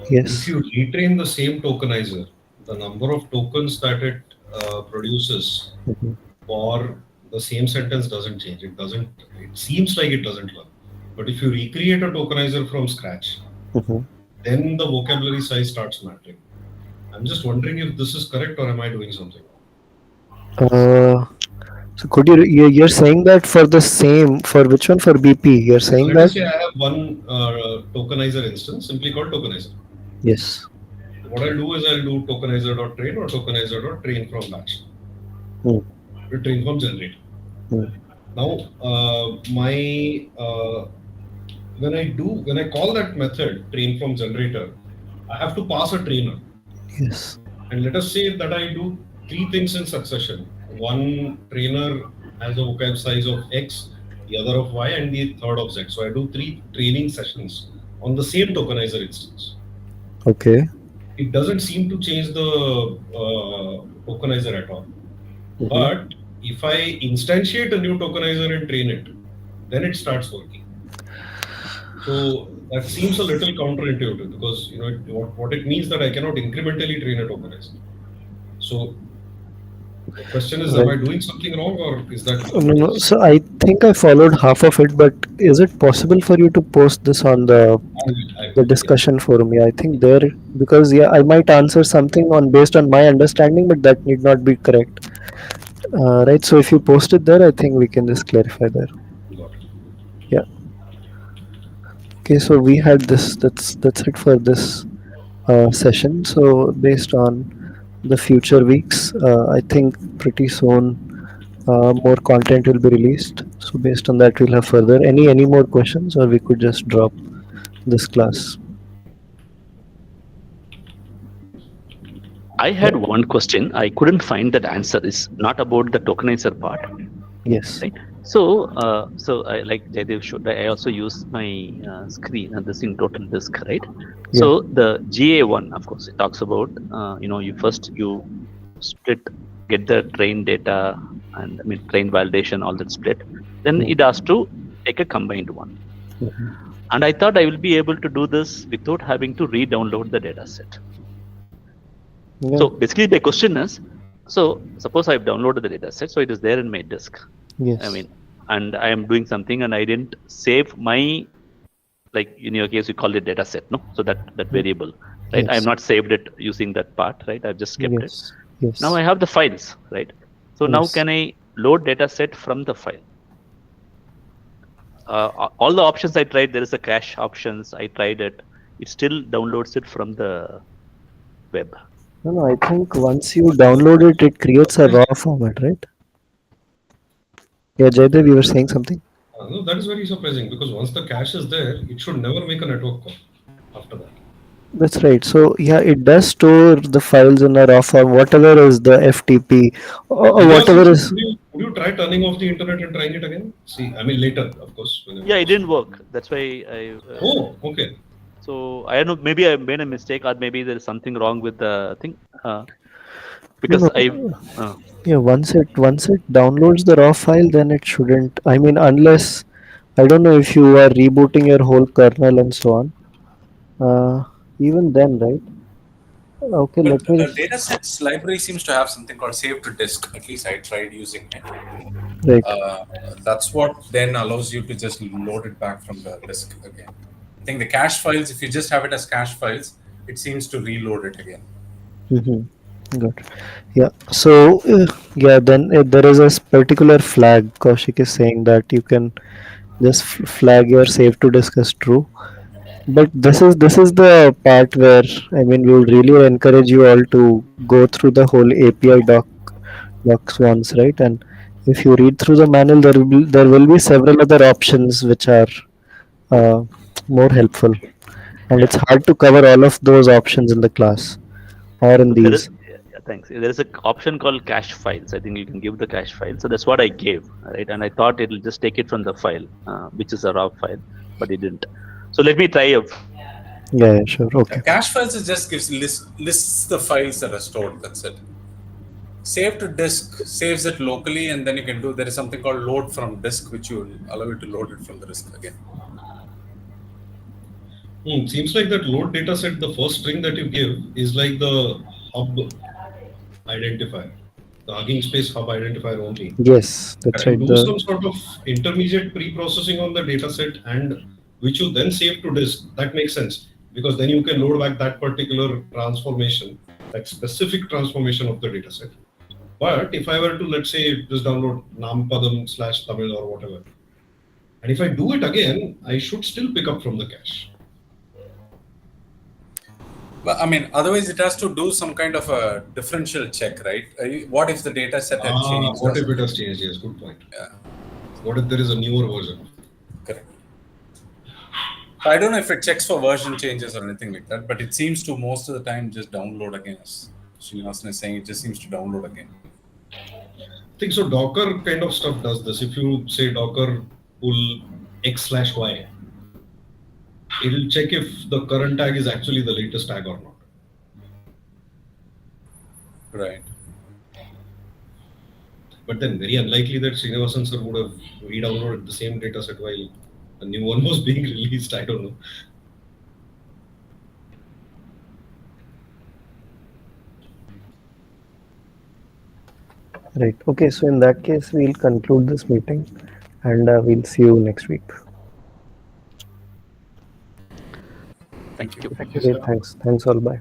if Yes. you retrain the same tokenizer, the number of tokens that it produces Mhm. for the same sentence doesn't change. It doesn't. It seems like it doesn't learn. But if you recreate a tokenizer from scratch, Mhm. then the vocabulary size starts mattering. I'm just wondering if this is correct or am I doing something wrong? Uh, so could you're saying that for the same for which one for BP? You're So saying let us that say I have one tokenizer instance simply called tokenizer. yes. What I'll do is I'll do tokenizer.train or tokenizer.train from batch. Hmm. Train from generator. Hmm. Now, when I call that method train from generator, I have to pass a trainer. Yes. And let us say that I do three things in succession. One trainer has a vocab size of X, the other of Y, and the third of Z. So I do three training sessions on the same tokenizer instance. Okay. It doesn't seem to change the tokenizer at all. Mhm. But if I instantiate a new tokenizer and train it, then it starts working. So that seems a little counterintuitive because what it means that I cannot incrementally train a tokenizer. So the question is, am I Right. doing something wrong or is that No, what no. is? So I think I followed half of it, but is it possible for you to post this on the Yeah. discussion forum? Yeah, I think there because yeah, I might answer something on based on my understanding, but that need not be correct. Right. So if you post it there, I think we can just clarify there. Got it. Yeah. Okay. So we had this. That's it for this session. So based on the future weeks, I think pretty soon more content will be released. So based on that, we'll have further any more questions, or we could just drop this class. I Yeah. had one question. I couldn't find that answer. It's not about the tokenizer part, Yes. right? So I like Jaydev showed. I also use my screen and this in total disk, right? Yeah. So the GA1, of course, it talks about you split, get the train data, and I mean train validation, all that split. Then Mm. it has to take a combined one. Mhm. And I thought I will be able to do this without having to re-download the data set. Yeah. So basically, the question is, so suppose I've downloaded the data set, so it is there in my disk. I Yes. mean, and I am doing something, and I didn't save my, like in your case, you call it data set, no? So that Mm. variable, right? I have Yes. not saved it using that part, right? I've just kept it. Yes. Now I Yes. have the files, right? So now Yes. can I load data set from the file? All the options I tried, there is a cache options. I tried it. It still downloads it from the web. No, no. I think once you download it, it creates a raw format, right? Yeah, Jaydev, you were saying something. No, that is very surprising because once the cache is there, it should never make a network call after that. That's right. So yeah, it does store the files in a raw form, whatever is the FTP or whatever is. Would you try turning off the internet and trying it again? See, I mean later, of course, whenever Yeah, it didn't possible. work. That's why I. Oh, okay. So I don't know. Maybe I made a mistake, or maybe there is something wrong with the thing. No, because I no. uh, Yeah, once it downloads the raw file, then it shouldn't. I mean, unless I don't know if you are rebooting your whole kernel and so on. Uh, Even then, right? Okay, But let me datasets library seems to have something called save to disk. At least I tried using it. right. Uh, that's what then allows you to just load it back from the disk again. I think the cache files, if you just have it as cache files, it seems to reload it again. Good. Yeah. So yeah, then there is a particular flag. Kaushik is saying that you can just flag your save to disk as true. But this is the part where I mean we would really encourage you all to go through the whole API docs once, right? And if you read through the manual, there will be several other options which are uh, more helpful, and yeah. it's hard to cover all of those options in the class or in So there is, these. yeah, thanks. There is a option called cache files. I think you can give the cache file. So that's what I gave, right? And I thought it'll just take it from the file, which is a raw file, but it didn't. So let me try a few more options. Yeah, yeah, sure. Okay. Cache files is just gives lists the files that are stored. That's it. Save to disk saves it locally, and then you can do. There is something called load from disk, which will allow you to load it from the disk again. Seems like that load data set, the first string that you give is like the hub identifier, the Hugging Space hub identifier only. Yes, that's If you right. do The some sort of intermediate pre-processing on the data set and which you then save to disk, that makes sense because then you can load back that particular transformation, that specific transformation of the data set. But if I were to, let's say, just download nampadam/Tamil or whatever, and if I do it again, I should still pick up from the cache. But I mean, otherwise it has to do some kind of a differential check, right? What if the data set had changed or What if it something? has changed? Yes, good point. Yeah, What if there is a newer version of it? correct. So I don't know if it checks for version changes or anything like that, but it seems to most of the time just download again. As Srinivasan is saying, it just seems to download again. I think so. Docker kind of stuff does this. If you say Docker pull x/y, it'll check if the current tag is actually the latest tag or not. Right. But then very unlikely that Srinivasan sir would have re-downloaded the same data set while a new one was being released. I don't know. right. Okay. So in that case, we'll conclude this meeting, and we'll see you next week. Thank you. Thank you. Okay. Thanks. Thanks all. Bye.